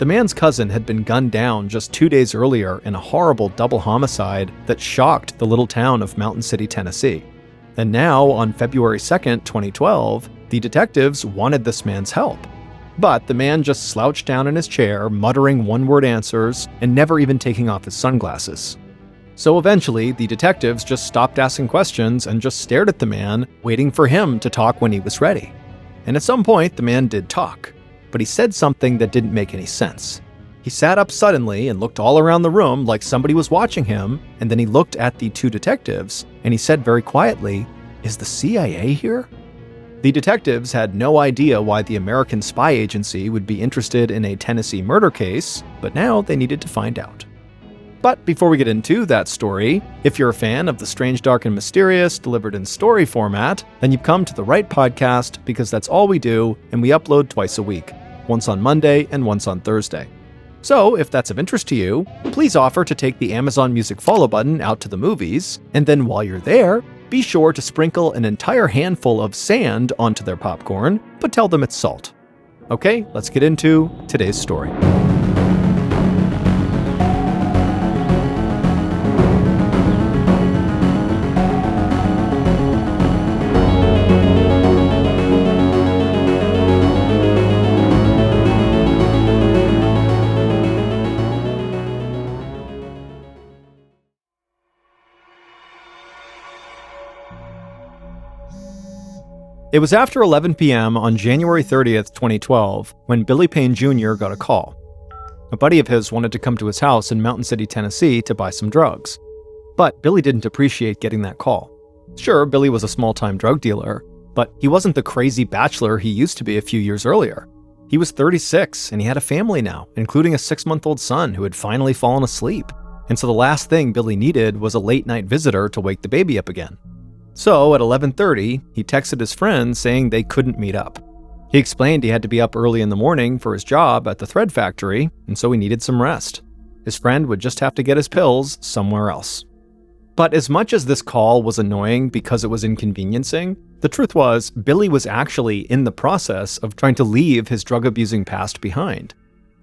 The man's cousin had been gunned down just 2 days earlier in a horrible double homicide that shocked the little town of Mountain City, Tennessee. And now, on February 2nd, 2012, the detectives wanted this man's help. But the man just slouched down in his chair, muttering one-word answers and never even taking off his sunglasses. So eventually, the detectives just stopped asking questions and just stared at the man, waiting for him to talk when he was ready. And at some point, the man did talk. But he said something that didn't make any sense. He sat up suddenly and looked all around the room like somebody was watching him, and then he looked at the two detectives, and he said very quietly, "Is the CIA here?" The detectives had no idea why the American spy agency would be interested in a Tennessee murder case, but now they needed to find out. But before we get into that story, if you're a fan of the strange, dark, and mysterious delivered in story format, then you've come to the right podcast because that's all we do, and we upload twice a week, once on Monday and once on Thursday. So if that's of interest to you, please offer to take the Amazon Music follow button out to the movies, and then while you're there, be sure to sprinkle an entire handful of sand onto their popcorn, but tell them it's salt. Okay, let's get into today's story. It was after 11 p.m. on January 30th, 2012, when Billy Payne Jr. got a call. A buddy of his wanted to come to his house in Mountain City, Tennessee to buy some drugs. But Billy didn't appreciate getting that call. Sure, Billy was a small-time drug dealer, but he wasn't the crazy bachelor he used to be a few years earlier. He was 36, and he had a family now, including a 6-month-old son who had finally fallen asleep. And so the last thing Billy needed was a late-night visitor to wake the baby up again. So at 11:30, he texted his friend saying they couldn't meet up. He explained he had to be up early in the morning for his job at the thread factory, and so he needed some rest. His friend would just have to get his pills somewhere else. But as much as this call was annoying because it was inconveniencing, the truth was Billy was actually in the process of trying to leave his drug-abusing past behind.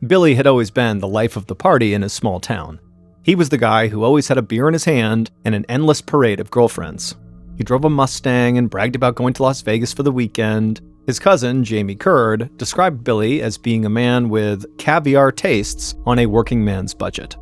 Billy had always been the life of the party in his small town. He was the guy who always had a beer in his hand and an endless parade of girlfriends. He drove a Mustang and bragged about going to Las Vegas for the weekend. His cousin, Jaime, described Billy as being a man with caviar tastes on a working man's budget.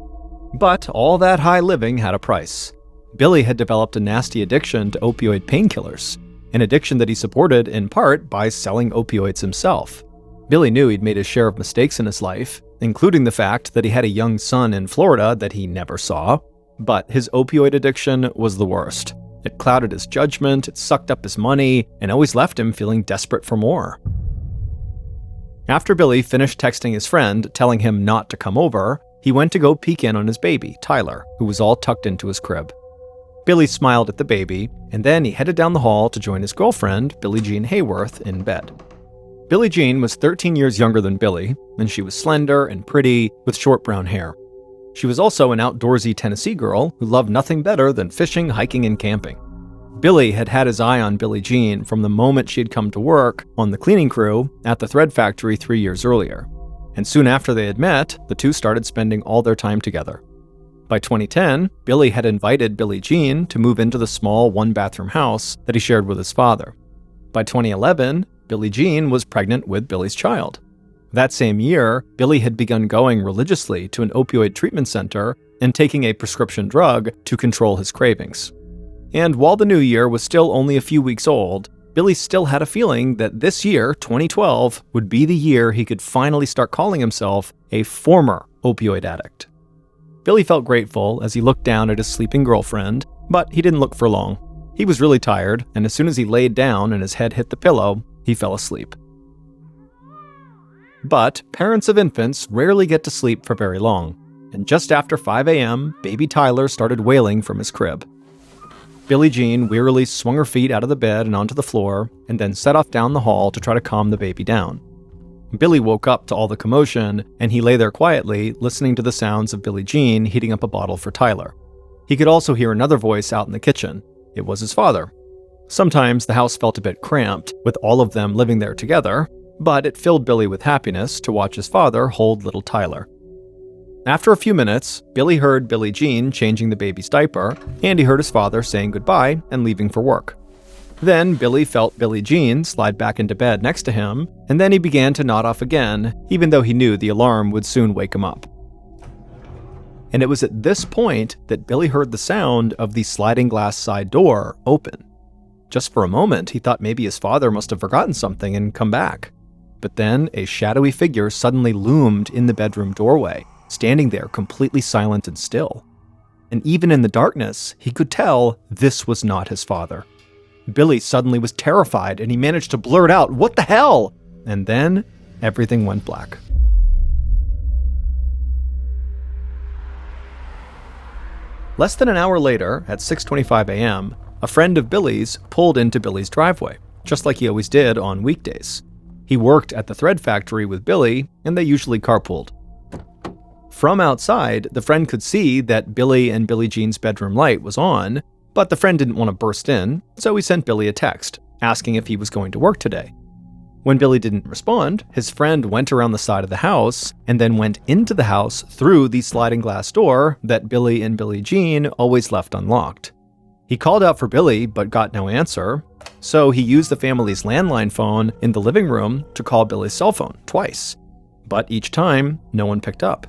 But all that high living had a price. Billy had developed a nasty addiction to opioid painkillers, an addiction that he supported in part by selling opioids himself. Billy knew he'd made his share of mistakes in his life, including the fact that he had a young son in Florida that he never saw, but his opioid addiction was the worst. It clouded his judgment, it sucked up his money, and always left him feeling desperate for more. After Billy finished texting his friend, telling him not to come over, he went to go peek in on his baby, Tyler, who was all tucked into his crib. Billy smiled at the baby, and then he headed down the hall to join his girlfriend, Billie Jean Hayworth, in bed. Billie Jean was 13 years younger than Billy, and she was slender and pretty, with short brown hair. She was also an outdoorsy Tennessee girl who loved nothing better than fishing, hiking, and camping. Billy had had his eye on Billie Jean from the moment she had come to work on the cleaning crew at the thread factory 3 years earlier. And soon after they had met, the two started spending all their time together. By 2010, Billy had invited Billie Jean to move into the small one-bathroom house that he shared with his father. By 2011, Billie Jean was pregnant with Billy's child. That same year, Billy had begun going religiously to an opioid treatment center and taking a prescription drug to control his cravings. And while the new year was still only a few weeks old, Billy still had a feeling that this year, 2012, would be the year he could finally start calling himself a former opioid addict. Billy felt grateful as he looked down at his sleeping girlfriend, but he didn't look for long. He was really tired, and as soon as he laid down and his head hit the pillow, he fell asleep. But parents of infants rarely get to sleep for very long, and just after 5 a.m., baby Tyler started wailing from his crib. Billie Jean wearily swung her feet out of the bed and onto the floor, and then set off down the hall to try to calm the baby down. Billy woke up to all the commotion, and he lay there quietly, listening to the sounds of Billie Jean heating up a bottle for Tyler. He could also hear another voice out in the kitchen. It was his father. Sometimes the house felt a bit cramped, with all of them living there together, but it filled Billy with happiness to watch his father hold little Tyler. After a few minutes, Billy heard Billie Jean changing the baby's diaper, and he heard his father saying goodbye and leaving for work. Then Billy felt Billie Jean slide back into bed next to him, and then he began to nod off again, even though he knew the alarm would soon wake him up. And it was at this point that Billy heard the sound of the sliding glass side door open. Just for a moment, he thought maybe his father must have forgotten something and come back. But then a shadowy figure suddenly loomed in the bedroom doorway, standing there completely silent and still. And even in the darkness, he could tell this was not his father. Billy suddenly was terrified, and he managed to blurt out, "What the hell?" And then everything went black. Less than an hour later, at 6:25 a.m., a friend of Billy's pulled into Billy's driveway, just like he always did on weekdays. He worked at the thread factory with Billy, and they usually carpooled. From outside, the friend could see that Billy and Billie Jean's bedroom light was on, but the friend didn't want to burst in, so he sent Billy a text, asking if he was going to work today. When Billy didn't respond, his friend went around the side of the house and then went into the house through the sliding glass door that Billy and Billie Jean always left unlocked. He called out for Billy, but got no answer, so he used the family's landline phone in the living room to call Billy's cell phone twice. But each time, no one picked up.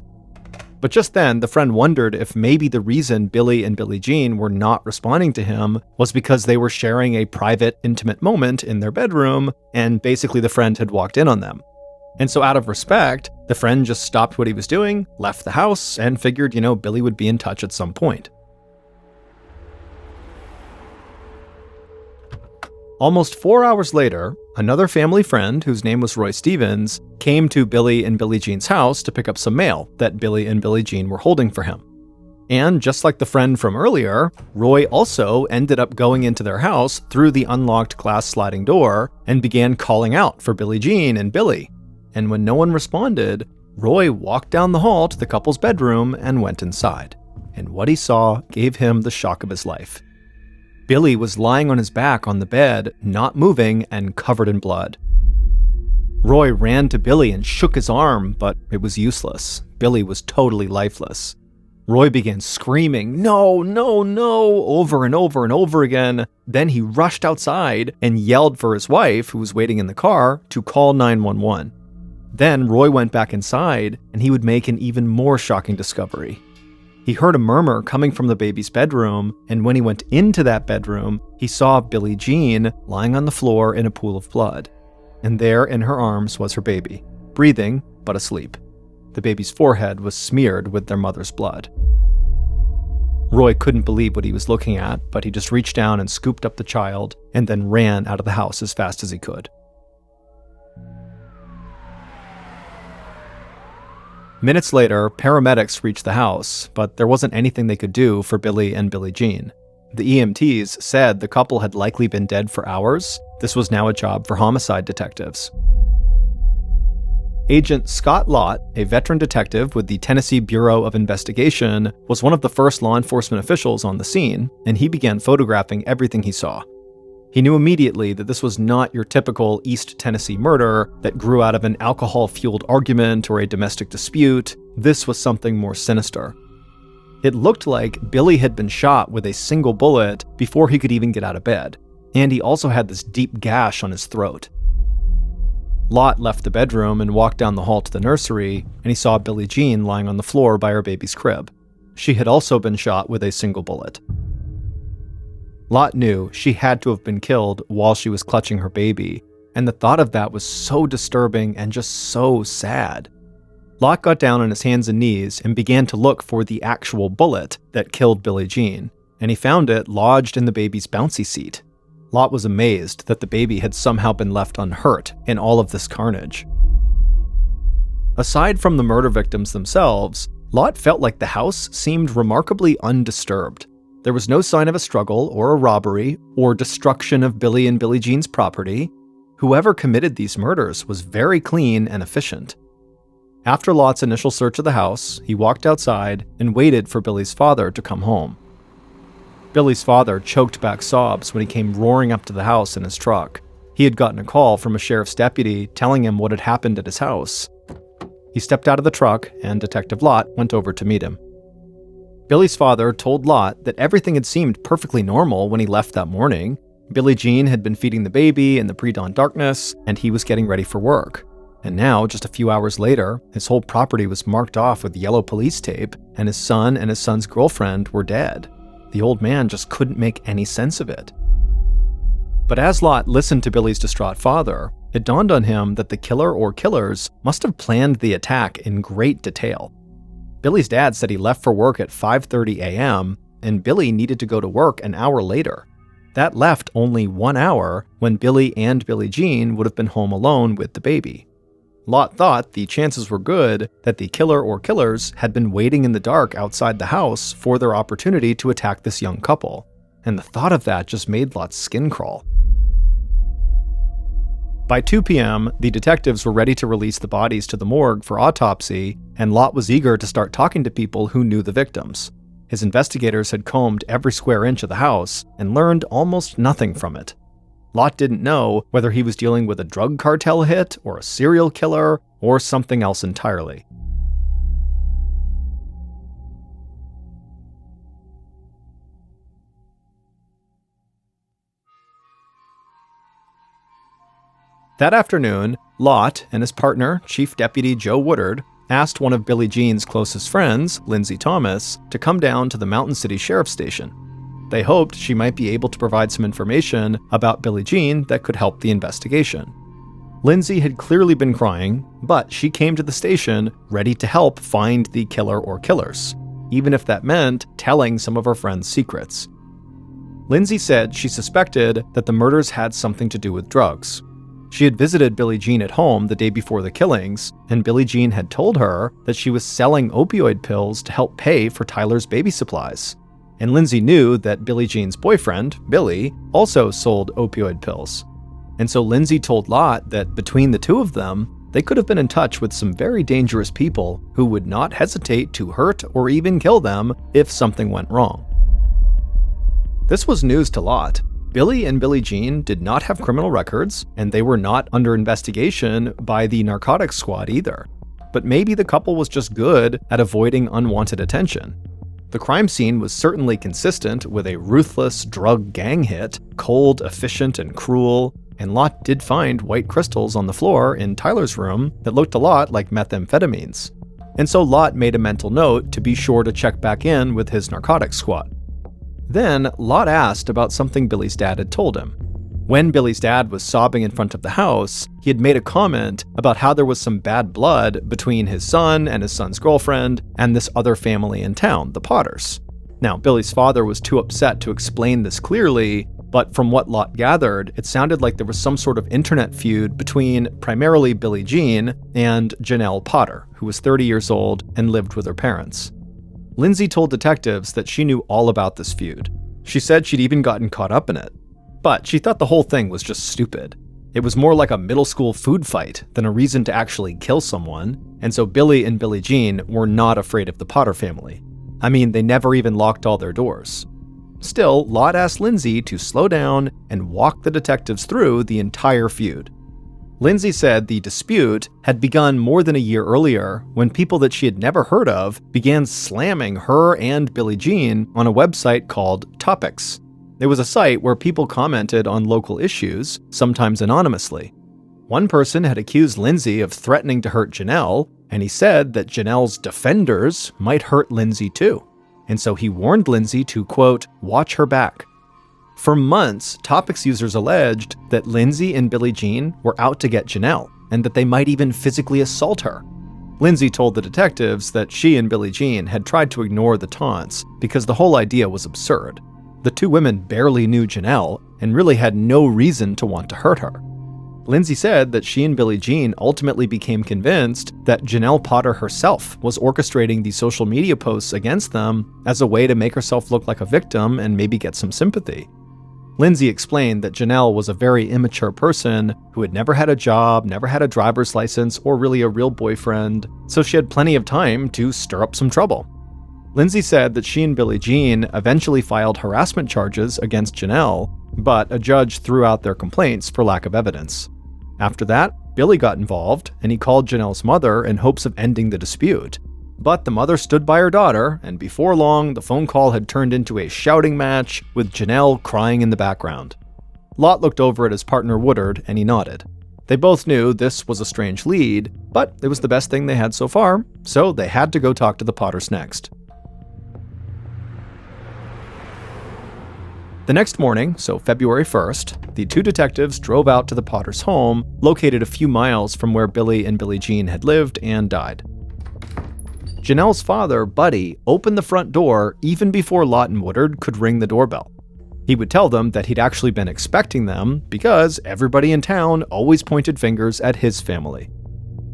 But just then, the friend wondered if maybe the reason Billy and Billie Jean were not responding to him was because they were sharing a private, intimate moment in their bedroom, and basically the friend had walked in on them. And so out of respect, the friend just stopped what he was doing, left the house, and figured, Billy would be in touch at some point. Almost 4 hours later, another family friend, whose name was Roy Stevens, came to Billy and Billie Jean's house to pick up some mail that Billy and Billie Jean were holding for him. And just like the friend from earlier, Roy also ended up going into their house through the unlocked glass sliding door and began calling out for Billie Jean and Billy. And when no one responded, Roy walked down the hall to the couple's bedroom and went inside. And what he saw gave him the shock of his life. Billy was lying on his back on the bed, not moving and covered in blood. Roy ran to Billy and shook his arm, but it was useless. Billy was totally lifeless. Roy began screaming, "No, no, no," over and over and over again. Then he rushed outside and yelled for his wife, who was waiting in the car, to call 911. Then Roy went back inside, and he would make an even more shocking discovery. He heard a murmur coming from the baby's bedroom, and when he went into that bedroom, he saw Billie Jean lying on the floor in a pool of blood. And there in her arms was her baby, breathing but asleep. The baby's forehead was smeared with their mother's blood. Roy couldn't believe what he was looking at, but he just reached down and scooped up the child, and then ran out of the house as fast as he could. Minutes later, paramedics reached the house, but there wasn't anything they could do for Billy and Billie Jean. The EMTs said the couple had likely been dead for hours. This was now a job for homicide detectives. Agent Scott Lott, a veteran detective with the Tennessee Bureau of Investigation, was one of the first law enforcement officials on the scene, and he began photographing everything he saw. He knew immediately that this was not your typical East Tennessee murder that grew out of an alcohol-fueled argument or a domestic dispute. This was something more sinister. It looked like Billy had been shot with a single bullet before he could even get out of bed, and he also had this deep gash on his throat. Lott left the bedroom and walked down the hall to the nursery, and he saw Billie Jean lying on the floor by her baby's crib. She had also been shot with a single bullet. Lott knew she had to have been killed while she was clutching her baby, and the thought of that was so disturbing and just so sad. Lott got down on his hands and knees and began to look for the actual bullet that killed Billie Jean, and he found it lodged in the baby's bouncy seat. Lott was amazed that the baby had somehow been left unhurt in all of this carnage. Aside from the murder victims themselves, Lott felt like the house seemed remarkably undisturbed. There was no sign of a struggle or a robbery or destruction of Billy and Billie Jean's property. Whoever committed these murders was very clean and efficient. After Lott's initial search of the house, he walked outside and waited for Billy's father to come home. Billy's father choked back sobs when he came roaring up to the house in his truck. He had gotten a call from a sheriff's deputy telling him what had happened at his house. He stepped out of the truck, and Detective Lott went over to meet him. Billy's father told Lott that everything had seemed perfectly normal when he left that morning. Billie Jean had been feeding the baby in the pre-dawn darkness, and he was getting ready for work. And now, just a few hours later, his whole property was marked off with yellow police tape, and his son and his son's girlfriend were dead. The old man just couldn't make any sense of it. But as Lott listened to Billy's distraught father, it dawned on him that the killer or killers must have planned the attack in great detail. Billy's dad said he left for work at 5:30 a.m., and Billy needed to go to work an hour later. That left only 1 hour when Billy and Billie Jean would have been home alone with the baby. Lott thought the chances were good that the killer or killers had been waiting in the dark outside the house for their opportunity to attack this young couple, and the thought of that just made Lott's skin crawl. By 2 p.m., the detectives were ready to release the bodies to the morgue for autopsy, and Lott was eager to start talking to people who knew the victims. His investigators had combed every square inch of the house and learned almost nothing from it. Lott didn't know whether he was dealing with a drug cartel hit or a serial killer or something else entirely. That afternoon, Lott and his partner, Chief Deputy Joe Woodard, asked one of Billie Jean's closest friends, Lindsay Thomas, to come down to the Mountain City Sheriff's Station. They hoped she might be able to provide some information about Billie Jean that could help the investigation. Lindsay had clearly been crying, but she came to the station ready to help find the killer or killers, even if that meant telling some of her friends' secrets. Lindsay said she suspected that the murders had something to do with drugs. She had visited Billie Jean at home the day before the killings, and Billie Jean had told her that she was selling opioid pills to help pay for Tyler's baby supplies. And Lindsay knew that Billie Jean's boyfriend, Billy, also sold opioid pills. And so Lindsay told Lott that between the two of them, they could have been in touch with some very dangerous people who would not hesitate to hurt or even kill them if something went wrong. This was news to Lott. Billy and Billie Jean did not have criminal records, and they were not under investigation by the narcotics squad either. But maybe the couple was just good at avoiding unwanted attention. The crime scene was certainly consistent with a ruthless drug gang hit, cold, efficient, and cruel, and Lott did find white crystals on the floor in Tyler's room that looked a lot like methamphetamines. And so Lott made a mental note to be sure to check back in with his narcotics squad. Then, Lott asked about something Billy's dad had told him. When Billy's dad was sobbing in front of the house, he had made a comment about how there was some bad blood between his son and his son's girlfriend and this other family in town, the Potters. Now, Billy's father was too upset to explain this clearly, but from what Lott gathered, it sounded like there was some sort of internet feud between primarily Billie Jean and Janelle Potter, who was 30 years old and lived with her parents. Lindsay told detectives that she knew all about this feud. She said she'd even gotten caught up in it. But she thought the whole thing was just stupid. It was more like a middle school food fight than a reason to actually kill someone, and so Billy and Billie Jean were not afraid of the Potter family. I mean, they never even locked all their doors. Still, Lott asked Lindsay to slow down and walk the detectives through the entire feud. Lindsay said the dispute had begun more than a year earlier when people that she had never heard of began slamming her and Billie Jean on a website called Topics. It was a site where people commented on local issues, sometimes anonymously. One person had accused Lindsay of threatening to hurt Janelle, and he said that Janelle's defenders might hurt Lindsay too. And so he warned Lindsay to, quote, watch her back. For months, Topics users alleged that Lindsay and Billie Jean were out to get Janelle, and that they might even physically assault her. Lindsay told the detectives that she and Billie Jean had tried to ignore the taunts because the whole idea was absurd. The two women barely knew Janelle and really had no reason to want to hurt her. Lindsay said that she and Billie Jean ultimately became convinced that Janelle Potter herself was orchestrating the social media posts against them as a way to make herself look like a victim and maybe get some sympathy. Lindsay explained that Janelle was a very immature person who had never had a job, never had a driver's license, or really a real boyfriend, so she had plenty of time to stir up some trouble. Lindsay said that she and Billie Jean eventually filed harassment charges against Janelle, but a judge threw out their complaints for lack of evidence. After that, Billy got involved, and he called Janelle's mother in hopes of ending the dispute. But the mother stood by her daughter, and before long, the phone call had turned into a shouting match, with Janelle crying in the background. Lott looked over at his partner Woodard, and he nodded. They both knew this was a strange lead, but it was the best thing they had so far, so they had to go talk to the Potters next. The next morning, so February 1st, the two detectives drove out to the Potters' home, located a few miles from where Billy and Billie Jean had lived and died. Janelle's father, Buddy, opened the front door even before Lott and Woodard could ring the doorbell. He would tell them that he'd actually been expecting them because everybody in town always pointed fingers at his family.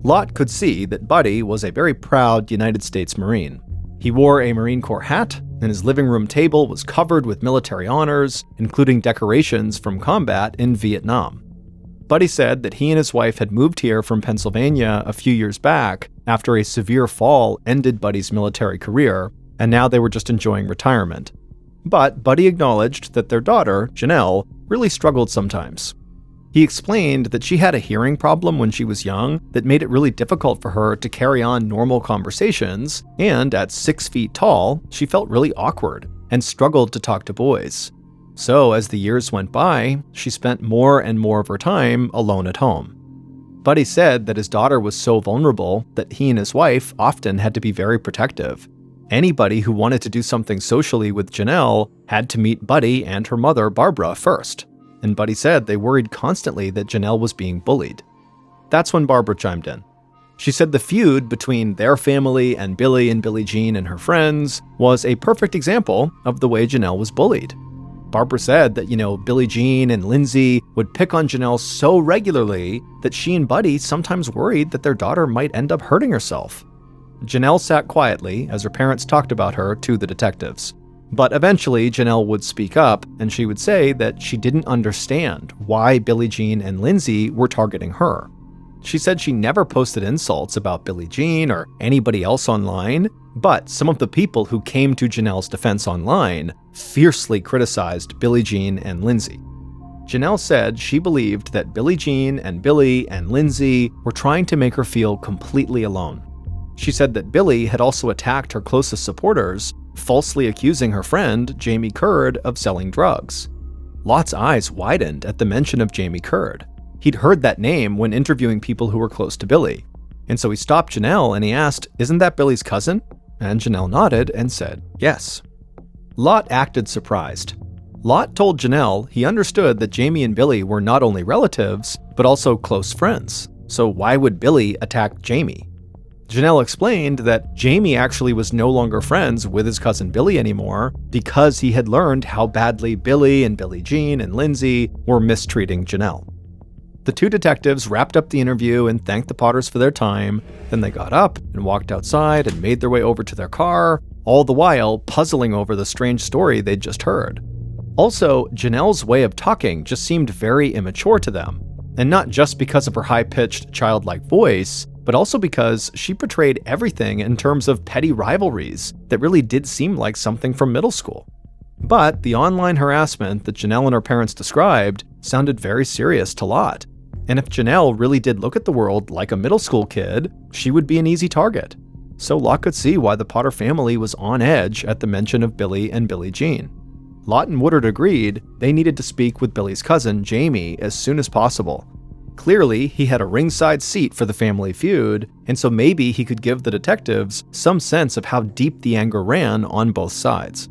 Lott could see that Buddy was a very proud United States Marine. He wore a Marine Corps hat, and his living room table was covered with military honors, including decorations from combat in Vietnam. Buddy said that he and his wife had moved here from Pennsylvania a few years back after a severe fall ended Buddy's military career, and now they were just enjoying retirement. But Buddy acknowledged that their daughter, Janelle, really struggled sometimes. He explained that she had a hearing problem when she was young that made it really difficult for her to carry on normal conversations, and at 6 feet tall, she felt really awkward and struggled to talk to boys. So as the years went by, she spent more and more of her time alone at home. Buddy said that his daughter was so vulnerable that he and his wife often had to be very protective. Anybody who wanted to do something socially with Janelle had to meet Buddy and her mother, Barbara, first. And Buddy said they worried constantly that Janelle was being bullied. That's when Barbara chimed in. She said the feud between their family and Billy and Billie Jean and her friends was a perfect example of the way Janelle was bullied. Barbara said that, Billie Jean and Lindsay would pick on Janelle so regularly that she and Buddy sometimes worried that their daughter might end up hurting herself. Janelle sat quietly as her parents talked about her to the detectives. But eventually, Janelle would speak up, and she would say that she didn't understand why Billie Jean and Lindsay were targeting her. She said she never posted insults about Billie Jean or anybody else online, but some of the people who came to Janelle's defense online fiercely criticized Billie Jean and Lindsay. Janelle said she believed that Billie Jean and Billy and Lindsay were trying to make her feel completely alone. She said that Billy had also attacked her closest supporters, falsely accusing her friend, Jaime Curd, of selling drugs. Lott's eyes widened at the mention of Jaime Curd. He'd heard that name when interviewing people who were close to Billy. And so he stopped Janelle and he asked, "Isn't that Billy's cousin?" And Janelle nodded and said, "Yes." Lott acted surprised. Lott told Janelle he understood that Jaime and Billy were not only relatives, but also close friends. So why would Billy attack Jaime? Janelle explained that Jaime actually was no longer friends with his cousin Billy anymore because he had learned how badly Billy and Billie Jean and Lindsay were mistreating Janelle. The two detectives wrapped up the interview and thanked the Potters for their time. Then they got up and walked outside and made their way over to their car, all the while puzzling over the strange story they'd just heard. Also, Janelle's way of talking just seemed very immature to them, and not just because of her high-pitched, childlike voice, but also because she portrayed everything in terms of petty rivalries that really did seem like something from middle school. But the online harassment that Janelle and her parents described sounded very serious to Lott. And if Janelle really did look at the world like a middle school kid, she would be an easy target. So Lott could see why the Potter family was on edge at the mention of Billy and Billie Jean. Lott and Woodard agreed they needed to speak with Billy's cousin, Jaime, as soon as possible. Clearly, he had a ringside seat for the family feud, and so maybe he could give the detectives some sense of how deep the anger ran on both sides.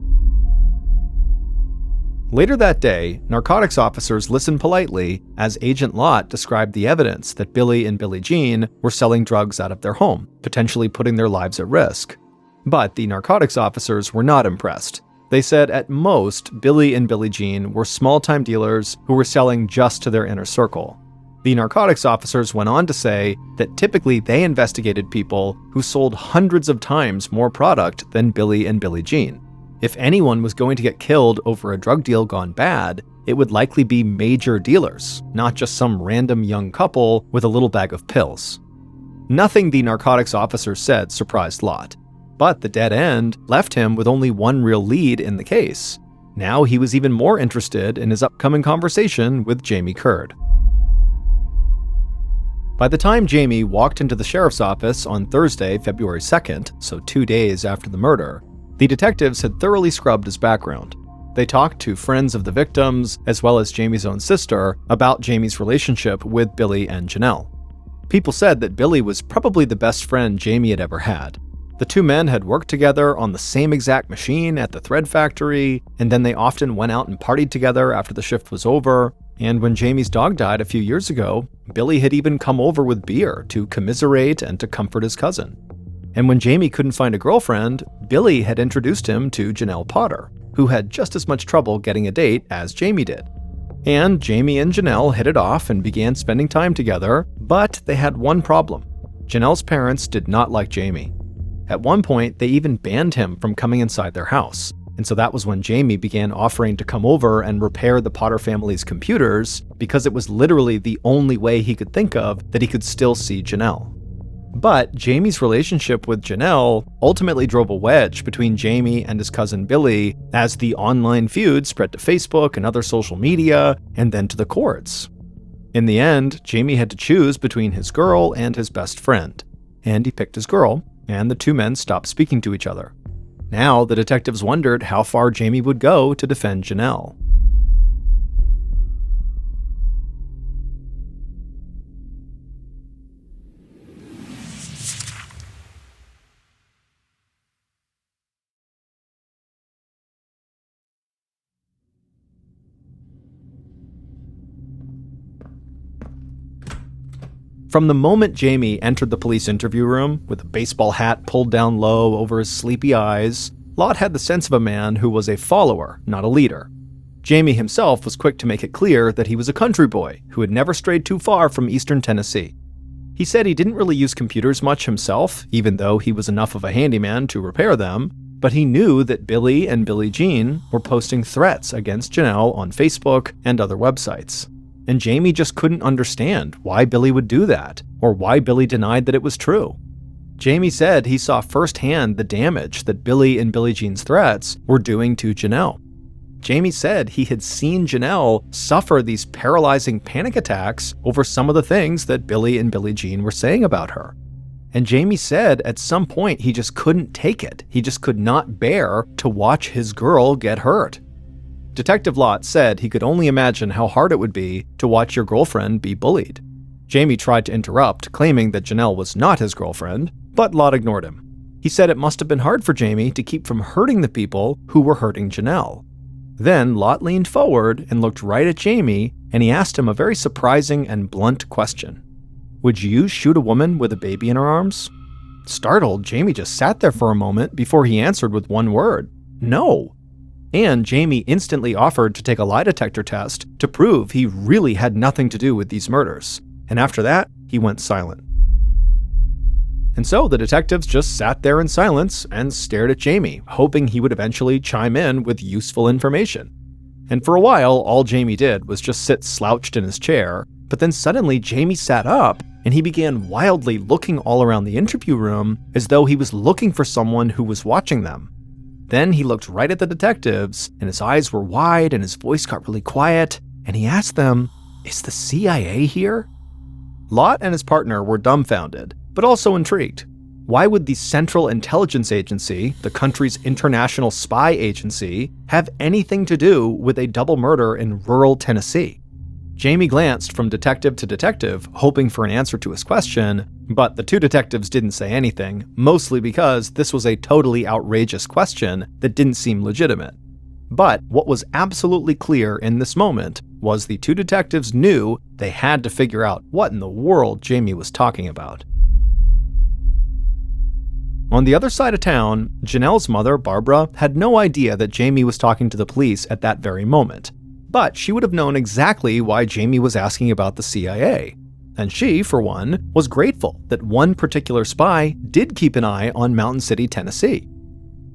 Later that day, narcotics officers listened politely as Agent Lott described the evidence that Billy and Billie Jean were selling drugs out of their home, potentially putting their lives at risk. But the narcotics officers were not impressed. They said at most, Billy and Billie Jean were small-time dealers who were selling just to their inner circle. The narcotics officers went on to say that typically they investigated people who sold hundreds of times more product than Billy and Billie Jean. If anyone was going to get killed over a drug deal gone bad, it would likely be major dealers, not just some random young couple with a little bag of pills. Nothing the narcotics officers said surprised Lott, but the dead end left him with only one real lead in the case. Now he was even more interested in his upcoming conversation with Jaime Curd. By the time Jaime walked into the sheriff's office on Thursday, February 2nd, so 2 days after the murder, the detectives had thoroughly scrubbed his background. They talked to friends of the victims, as well as Jamie's own sister, about Jamie's relationship with Billy and Janelle. People said that Billy was probably the best friend Jaime had ever had. The two men had worked together on the same exact machine at the thread factory, and then they often went out and partied together after the shift was over. And when Jamie's dog died a few years ago, Billy had even come over with beer to commiserate and to comfort his cousin. And when Jaime couldn't find a girlfriend, Billy had introduced him to Janelle Potter, who had just as much trouble getting a date as Jaime did. And Jaime and Janelle hit it off and began spending time together, but they had one problem. Janelle's parents did not like Jaime. At one point, they even banned him from coming inside their house. And so that was when Jaime began offering to come over and repair the Potter family's computers, because it was literally the only way he could think of that he could still see Janelle. But Jamie's relationship with Janelle ultimately drove a wedge between Jaime and his cousin Billy as the online feud spread to Facebook and other social media, and then to the courts. In the end, Jaime had to choose between his girl and his best friend, and he picked his girl, and the two men stopped speaking to each other. Now, the detectives wondered how far Jaime would go to defend Janelle. From the moment Jaime entered the police interview room, with a baseball hat pulled down low over his sleepy eyes, Lott had the sense of a man who was a follower, not a leader. Jaime himself was quick to make it clear that he was a country boy who had never strayed too far from eastern Tennessee. He said he didn't really use computers much himself, even though he was enough of a handyman to repair them, but he knew that Billy and Billie Jean were posting threats against Janelle on Facebook and other websites. And Jaime just couldn't understand why Billy would do that, or why Billy denied that it was true. Jaime said he saw firsthand the damage that Billy and Billie Jean's threats were doing to Janelle. Jaime said he had seen Janelle suffer these paralyzing panic attacks over some of the things that Billy and Billie Jean were saying about her. And Jaime said at some point he just couldn't take it. He just could not bear to watch his girl get hurt. Detective Lott said he could only imagine how hard it would be to watch your girlfriend be bullied. Jaime tried to interrupt, claiming that Janelle was not his girlfriend, but Lott ignored him. He said it must have been hard for Jaime to keep from hurting the people who were hurting Janelle. Then Lott leaned forward and looked right at Jaime, and he asked him a very surprising and blunt question. Would you shoot a woman with a baby in her arms? Startled, Jaime just sat there for a moment before he answered with one word: no. And Jaime instantly offered to take a lie detector test to prove he really had nothing to do with these murders. And after that, he went silent. And so the detectives just sat there in silence and stared at Jaime, hoping he would eventually chime in with useful information. And for a while, all Jaime did was just sit slouched in his chair, but then suddenly Jaime sat up and he began wildly looking all around the interview room as though he was looking for someone who was watching them. Then he looked right at the detectives, and his eyes were wide and his voice got really quiet, and he asked them, "Is the CIA here?" Lott and his partner were dumbfounded, but also intrigued. Why would the Central Intelligence Agency, the country's international spy agency, have anything to do with a double murder in rural Tennessee? Jaime glanced from detective to detective, hoping for an answer to his question, but the two detectives didn't say anything, mostly because this was a totally outrageous question that didn't seem legitimate. But what was absolutely clear in this moment was the two detectives knew they had to figure out what in the world Jaime was talking about. On the other side of town, Janelle's mother, Barbara, had no idea that Jaime was talking to the police at that very moment. But she would have known exactly why Jaime was asking about the CIA. And she, for one, was grateful that one particular spy did keep an eye on Mountain City, Tennessee.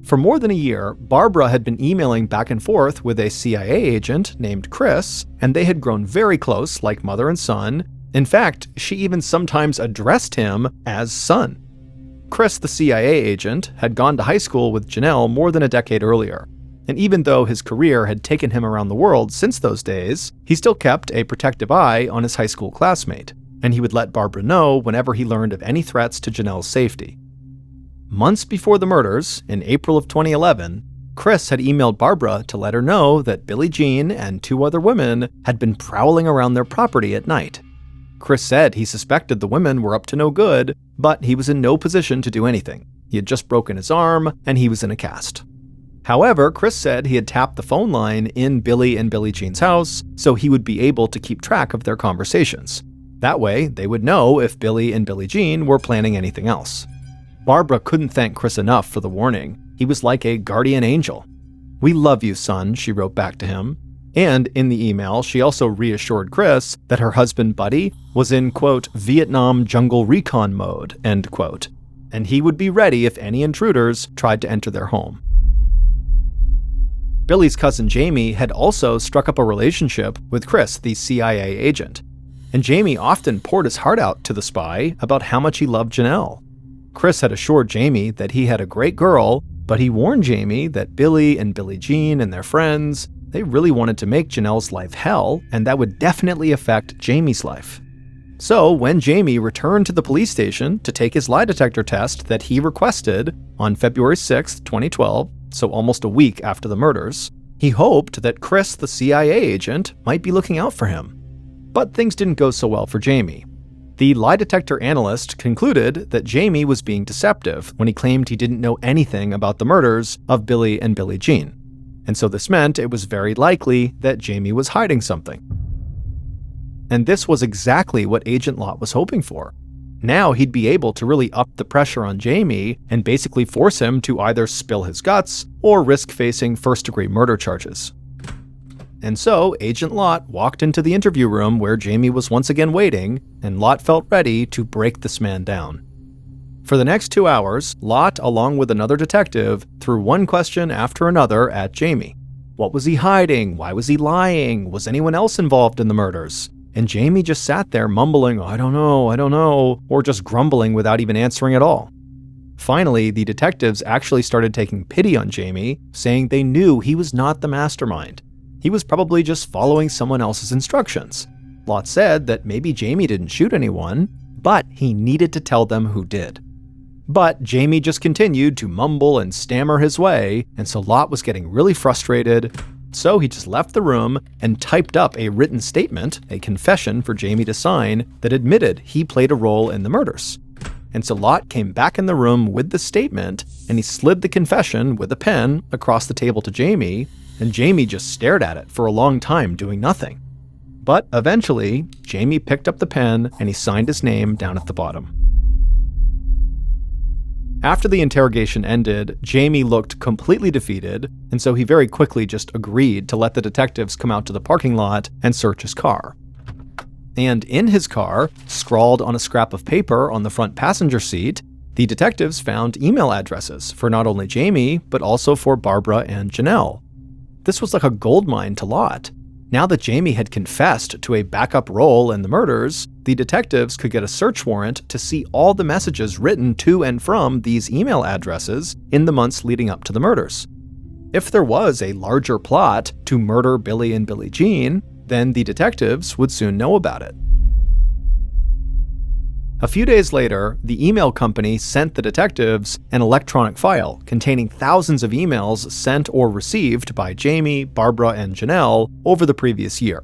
For more than a year, Barbara had been emailing back and forth with a CIA agent named Chris, and they had grown very close, like mother and son. In fact, she even sometimes addressed him as son. Chris, the CIA agent, had gone to high school with Janelle more than a decade earlier. And even though his career had taken him around the world since those days, he still kept a protective eye on his high school classmate, and he would let Barbara know whenever he learned of any threats to Janelle's safety. Months before the murders, in April of 2011, Chris had emailed Barbara to let her know that Billie Jean and 2 other women had been prowling around their property at night. Chris said he suspected the women were up to no good, but he was in no position to do anything. He had just broken his arm, and he was in a cast. However, Chris said he had tapped the phone line in Billie and Billie Jean's house, so he would be able to keep track of their conversations. That way, they would know if Billie and Billie Jean were planning anything else. Barbara couldn't thank Chris enough for the warning. He was like a guardian angel. "We love you, son," she wrote back to him. And in the email, she also reassured Chris that her husband, Buddy, was in, quote, Vietnam jungle recon mode, end quote, and he would be ready if any intruders tried to enter their home. Billie's cousin Jaime had also struck up a relationship with Chris, the CIA agent. And Jaime often poured his heart out to the spy about how much he loved Janelle. Chris had assured Jaime that he had a great girl, but he warned Jaime that Billie and Billie Jean and their friends, they really wanted to make Janelle's life hell, and that would definitely affect Jaime's life. So when Jaime returned to the police station to take his lie detector test that he requested on February 6, 2012, so almost a week after the murders, he hoped that Chris, the CIA agent, might be looking out for him. But things didn't go so well for Jaime. The lie detector analyst concluded that Jaime was being deceptive when he claimed he didn't know anything about the murders of Billie and Billie Jean. And so this meant it was very likely that Jaime was hiding something. And this was exactly what Agent Lott was hoping for. Now he'd be able to really up the pressure on Jaime and basically force him to either spill his guts or risk facing first-degree murder charges. And so Agent Lott walked into the interview room where Jaime was once again waiting, and Lott felt ready to break this man down. For the next 2 hours, Lott, along with another detective, threw one question after another at Jaime. What was he hiding? Why was he lying? Was anyone else involved in the murders? And Jaime just sat there mumbling, I don't know, or just grumbling without even answering at all. Finally, the detectives actually started taking pity on Jaime, saying they knew he was not the mastermind. He was probably just following someone else's instructions. Lott said that maybe Jaime didn't shoot anyone, but he needed to tell them who did. But Jaime just continued to mumble and stammer his way, and so Lott was getting really frustrated. So he just left the room and typed up a written statement, a confession for Jaime to sign, that admitted he played a role in the murders. And so Lott came back in the room with the statement, and he slid the confession with a pen across the table to Jaime, and Jaime just stared at it for a long time, doing nothing. But eventually, Jaime picked up the pen and he signed his name down at the bottom. After the interrogation ended, Jaime looked completely defeated, and so he very quickly just agreed to let the detectives come out to the parking lot and search his car. And in his car, scrawled on a scrap of paper on the front passenger seat, the detectives found email addresses for not only Jaime, but also for Barbara and Janelle. This was like a goldmine to Lott. Now that Jaime had confessed to a backup role in the murders, the detectives could get a search warrant to see all the messages written to and from these email addresses in the months leading up to the murders. If there was a larger plot to murder Billie and Billie Jean, then the detectives would soon know about it. A few days later, the email company sent the detectives an electronic file containing thousands of emails sent or received by Jaime, Barbara, and Janelle over the previous year.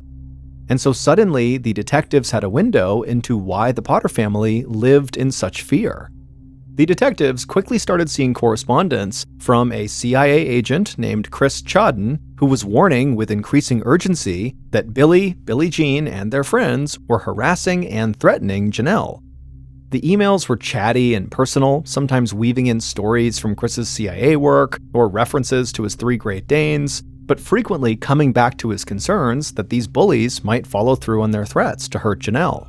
And so suddenly, the detectives had a window into why the Potter family lived in such fear. The detectives quickly started seeing correspondence from a CIA agent named Chris Chodden, who was warning with increasing urgency that Billie, Billie Jean, and their friends were harassing and threatening Janelle. The emails were chatty and personal, sometimes weaving in stories from Chris's CIA work or references to his 3 Great Danes, but frequently coming back to his concerns that these bullies might follow through on their threats to hurt Janelle.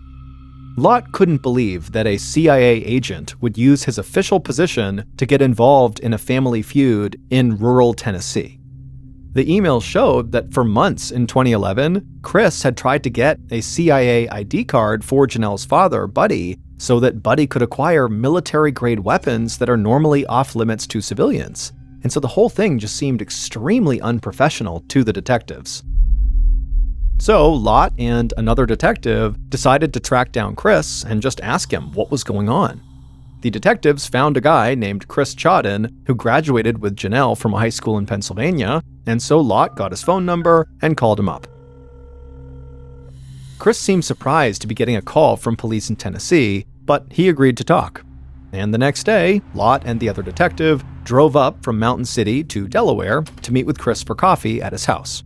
Lott couldn't believe that a CIA agent would use his official position to get involved in a family feud in rural Tennessee. The emails showed that for months in 2011, Chris had tried to get a CIA ID card for Janelle's father, Buddy, so that Buddy could acquire military-grade weapons that are normally off-limits to civilians. and so the whole thing just seemed extremely unprofessional to the detectives. So Lott and another detective decided to track down Chris and just ask him what was going on. The detectives found a guy named Chris Chodden who graduated with Janelle from a high school in Pennsylvania, and so Lott got his phone number and called him up. Chris seemed surprised to be getting a call from police in Tennessee, but he agreed to talk. And the next day, Lott and the other detective drove up from Mountain City to Delaware to meet with Chris for coffee at his house.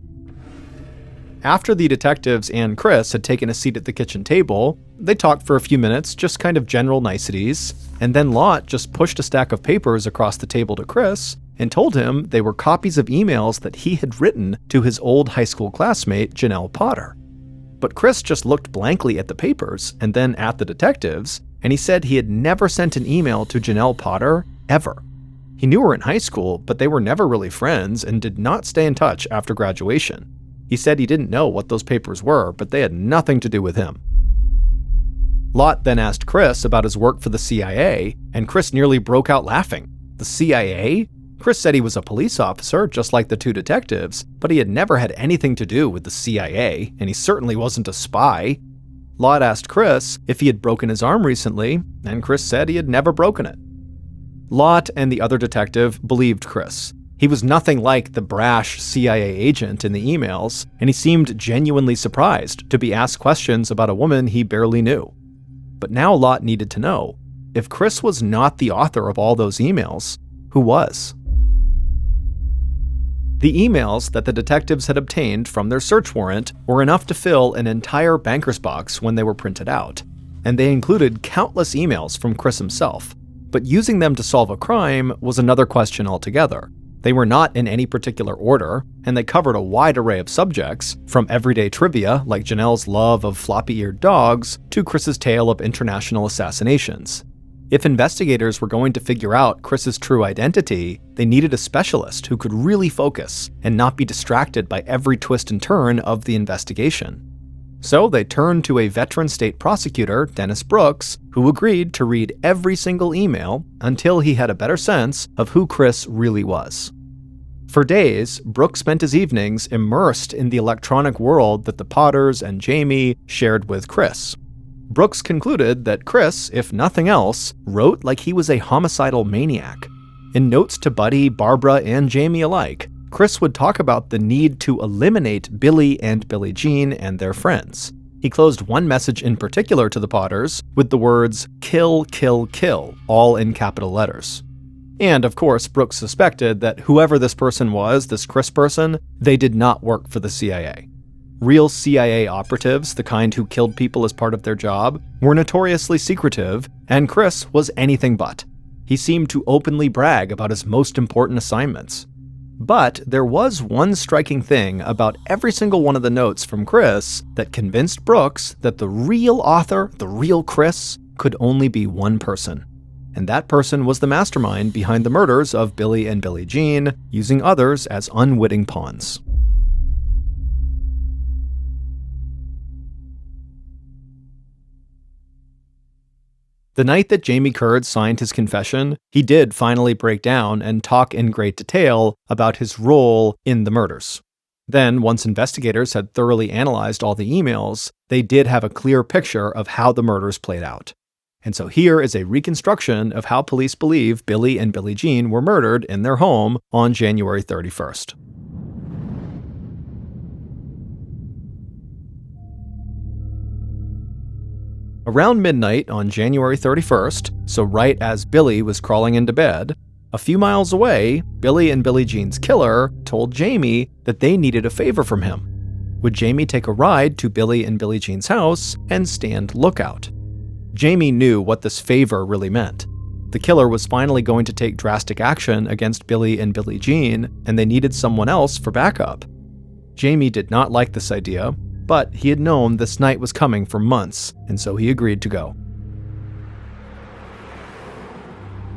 After the detectives and Chris had taken a seat at the kitchen table, they talked for a few minutes, just kind of general niceties, and then Lott just pushed a stack of papers across the table to Chris and told him they were copies of emails that he had written to his old high school classmate, Janelle Potter. But Chris just looked blankly at the papers and then at the detectives, and he said he had never sent an email to Janelle Potter, ever. He knew her in high school, but they were never really friends and did not stay in touch after graduation. He said he didn't know what those papers were, but they had nothing to do with him. Lott then asked Chris about his work for the CIA, and Chris nearly broke out laughing. The CIA? Chris said he was a police officer, just like the two detectives, but he had never had anything to do with the CIA, and he certainly wasn't a spy. Lott asked Chris if he had broken his arm recently, and Chris said he had never broken it. Lott and the other detective believed Chris. He was nothing like the brash CIA agent in the emails, and he seemed genuinely surprised to be asked questions about a woman he barely knew. But now Lott needed to know, if Chris was not the author of all those emails, who was? The emails that the detectives had obtained from their search warrant were enough to fill an entire banker's box when they were printed out, and they included countless emails from Chris himself. But using them to solve a crime was another question altogether. They were not in any particular order, and they covered a wide array of subjects, from everyday trivia like Janelle's love of floppy-eared dogs to Chris's tale of international assassinations. If investigators were going to figure out Chris's true identity, they needed a specialist who could really focus and not be distracted by every twist and turn of the investigation. So they turned to a veteran state prosecutor, Dennis Brooks, who agreed to read every single email until he had a better sense of who Chris really was. For days, Brooks spent his evenings immersed in the electronic world that the Potters and Jaime shared with Chris. Brooks concluded that Chris, if nothing else, wrote like he was a homicidal maniac. In notes to Buddy, Barbara, and Jaime alike, Chris would talk about the need to eliminate Billy and Billie Jean and their friends. He closed one message in particular to the Potters with the words, "Kill, kill, kill," all in capital letters. And of course, Brooks suspected that whoever this person was, this Chris person, they did not work for the CIA. Real CIA operatives, the kind who killed people as part of their job, were notoriously secretive, and Chris was anything but. He seemed to openly brag about his most important assignments. But there was one striking thing about every single one of the notes from Chris that convinced Brooks that the real author, the real Chris, could only be one person. And that person was the mastermind behind the murders of Billy and Billie Jean, using others as unwitting pawns. The night that Jaime Curd signed his confession, he did finally break down and talk in great detail about his role in the murders. Then, once investigators had thoroughly analyzed all the emails, they did have a clear picture of how the murders played out. And so here is a reconstruction of how police believe Billy and Billie Jean were murdered in their home on January 31st. Around midnight on January 31st, so right as Billy was crawling into bed, a few miles away, Billy and Billie Jean's killer told Jaime that they needed a favor from him. Would Jaime take a ride to Billy and Billie Jean's house and stand lookout? Jaime knew what this favor really meant. The killer was finally going to take drastic action against Billy and Billie Jean, and they needed someone else for backup. Jaime did not like this idea, but he had known this night was coming for months, and so he agreed to go.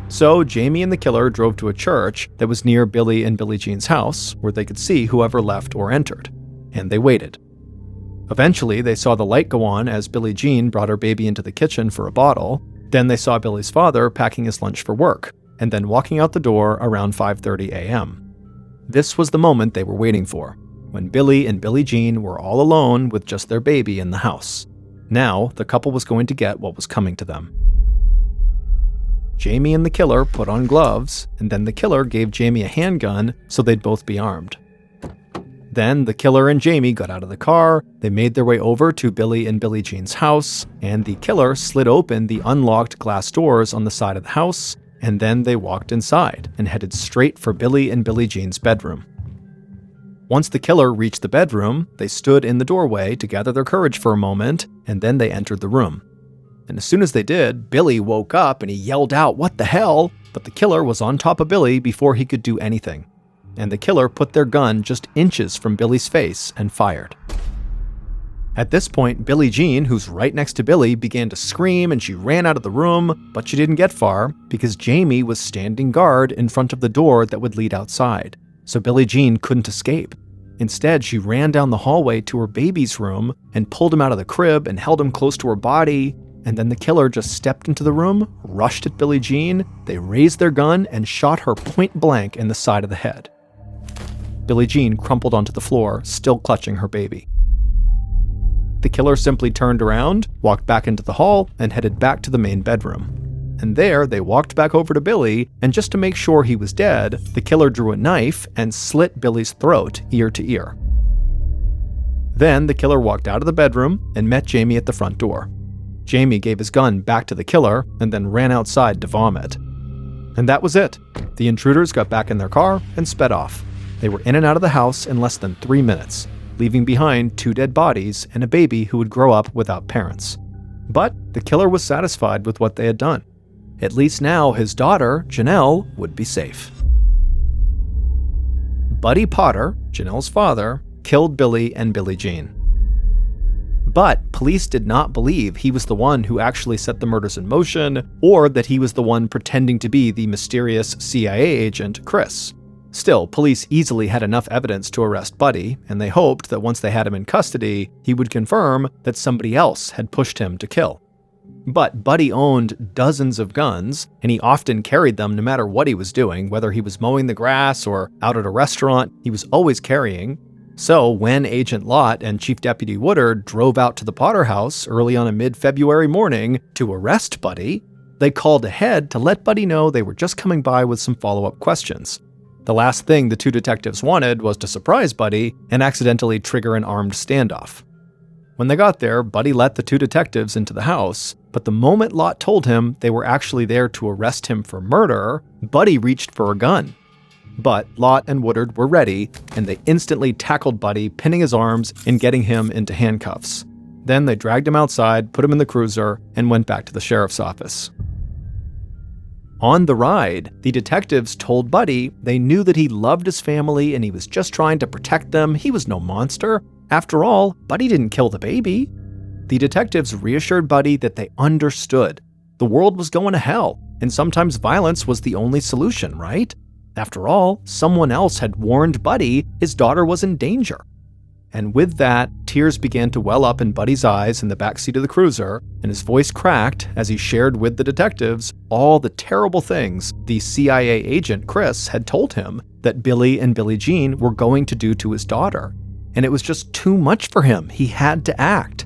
So Jaime and the killer drove to a church that was near Billy and Billie Jean's house, where they could see whoever left or entered, and they waited. Eventually, they saw the light go on as Billie Jean brought her baby into the kitchen for a bottle. Then they saw Billy's father packing his lunch for work, and then walking out the door around 5:30 a.m. This was the moment they were waiting for, when Billy and Billie Jean were all alone with just their baby in the house. Now, the couple was going to get what was coming to them. Jaime and the killer put on gloves, and then the killer gave Jaime a handgun so they'd both be armed. Then the killer and Jaime got out of the car, they made their way over to Billy and Billie Jean's house, and the killer slid open the unlocked glass doors on the side of the house, and then they walked inside and headed straight for Billy and Billie Jean's bedroom. Once the killer reached the bedroom, they stood in the doorway to gather their courage for a moment, and then they entered the room. And as soon as they did, Billy woke up and he yelled out, "What the hell?" But the killer was on top of Billy before he could do anything. And the killer put their gun just inches from Billy's face and fired. At this point, Billie Jean, who's right next to Billy, began to scream and she ran out of the room, but she didn't get far because Jaime was standing guard in front of the door that would lead outside. So Billie Jean couldn't escape. Instead, she ran down the hallway to her baby's room and pulled him out of the crib and held him close to her body. And then the killer just stepped into the room, rushed at Billie Jean, they raised their gun and shot her point blank in the side of the head. Billie Jean crumpled onto the floor, still clutching her baby. The killer simply turned around, walked back into the hall, and headed back to the main bedroom. And there, they walked back over to Billy, and just to make sure he was dead, the killer drew a knife and slit Billy's throat ear to ear. Then the killer walked out of the bedroom and met Jaime at the front door. Jaime gave his gun back to the killer and then ran outside to vomit. And that was it. The intruders got back in their car and sped off. They were in and out of the house in less than 3 minutes, leaving behind 2 dead bodies and a baby who would grow up without parents. But the killer was satisfied with what they had done. At least now his daughter, Janelle, would be safe. Buddy Potter, Janelle's father, killed Billy and Billie Jean. But police did not believe he was the one who actually set the murders in motion, or that he was the one pretending to be the mysterious CIA agent, Chris. Still, police easily had enough evidence to arrest Buddy, and they hoped that once they had him in custody, he would confirm that somebody else had pushed him to kill. But Buddy owned dozens of guns, and he often carried them no matter what he was doing, whether he was mowing the grass or out at a restaurant, he was always carrying. So when Agent Lott and Chief Deputy Woodard drove out to the Potter house early on a mid-February morning to arrest Buddy, they called ahead to let Buddy know they were just coming by with some follow-up questions. The last thing the 2 detectives wanted was to surprise Buddy and accidentally trigger an armed standoff. When they got there, Buddy let the 2 detectives into the house, but the moment Lott told him they were actually there to arrest him for murder, Buddy reached for a gun. But Lott and Woodard were ready, and they instantly tackled Buddy, pinning his arms and getting him into handcuffs. Then they dragged him outside, put him in the cruiser, and went back to the sheriff's office. On the ride, the detectives told Buddy they knew that he loved his family and he was just trying to protect them. He was no monster. After all, Buddy didn't kill the baby. The detectives reassured Buddy that they understood. The world was going to hell, and sometimes violence was the only solution, right? After all, someone else had warned Buddy his daughter was in danger. And with that, tears began to well up in Buddy's eyes in the backseat of the cruiser, and his voice cracked as he shared with the detectives all the terrible things the CIA agent Chris had told him that Billy and Billie Jean were going to do to his daughter. And it was just too much for him. He had to act.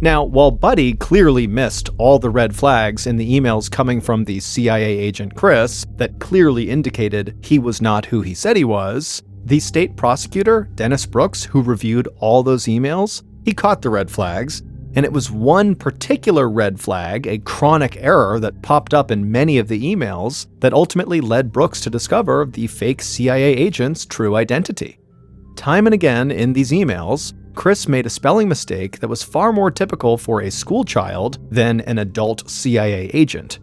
Now, while Buddy clearly missed all the red flags in the emails coming from the CIA agent Chris that clearly indicated he was not who he said he was, the state prosecutor, Dennis Brooks, who reviewed all those emails, he caught the red flags, and it was one particular red flag, a chronic error that popped up in many of the emails, that ultimately led Brooks to discover the fake CIA agent's true identity. Time and again in these emails, Chris made a spelling mistake that was far more typical for a school child than an adult CIA agent.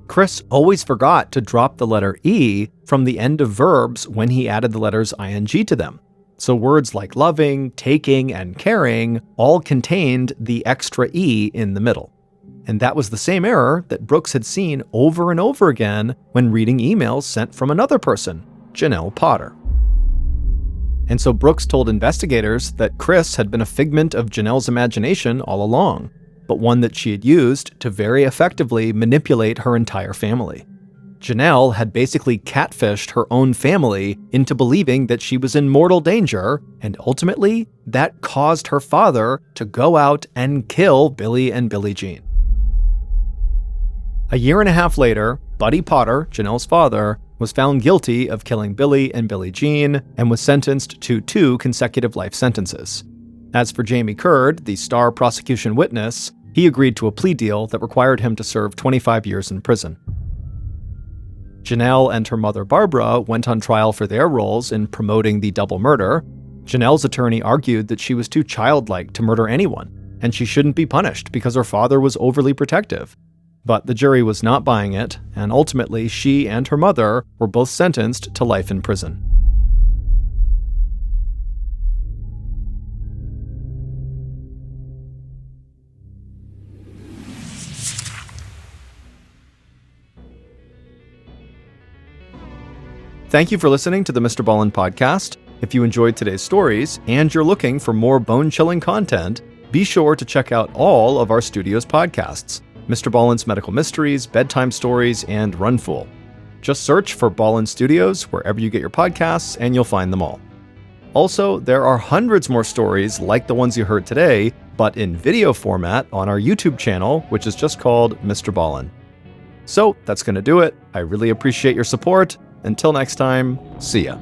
Chris always forgot to drop the letter E from the end of verbs when he added the letters ing to them. So words like loving, taking, and caring all contained the extra E in the middle. And that was the same error that Brooks had seen over and over again when reading emails sent from another person, Janelle Potter. And so Brooks told investigators that Chris had been a figment of Janelle's imagination all along, but one that she had used to very effectively manipulate her entire family. Janelle had basically catfished her own family into believing that she was in mortal danger, and ultimately, that caused her father to go out and kill Billy and Billie Jean. A year and a half later, Buddy Potter, Janelle's father, was found guilty of killing Billy and Billie Jean and was sentenced to 2 consecutive life sentences. As for Jaime Curd, the star prosecution witness, he agreed to a plea deal that required him to serve 25 years in prison. Janelle and her mother Barbara went on trial for their roles in promoting the double murder. Janelle's attorney argued that she was too childlike to murder anyone, and she shouldn't be punished because her father was overly protective. But the jury was not buying it, and ultimately she and her mother were both sentenced to life in prison. Thank you for listening to the Mr. Ballen Podcast. If you enjoyed today's stories and you're looking for more bone-chilling content, be sure to check out all of our studio's podcasts: Mr. Ballen's Medical Mysteries, Bedtime Stories, and Runfool. Just search for Ballen Studios wherever you get your podcasts and you'll find them all. Also, there are hundreds more stories like the ones you heard today, but in video format on our YouTube channel, which is just called Mr. Ballen. So that's going to do it. I really appreciate your support. Until next time, see ya.